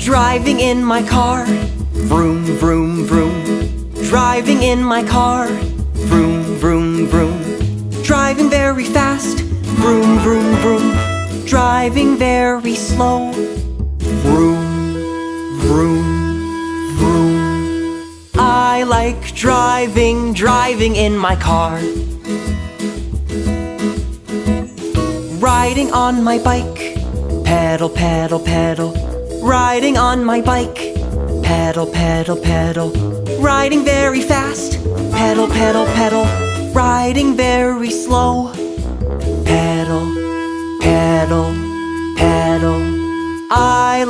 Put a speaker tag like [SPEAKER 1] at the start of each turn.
[SPEAKER 1] Driving in my car, vroom, vroom, vroom. Driving in my car, vroom, vroom, vroom. Driving very fast, vroom, vroom, vroom. Driving very slow, vroom, vroom, vroom. I like driving in my car. Riding on my bike, pedal, pedal, pedal. Riding on my bike, pedal, pedal, pedal. Riding very fast, pedal, pedal, pedal. Riding very slow, pedal, pedal, pedal. I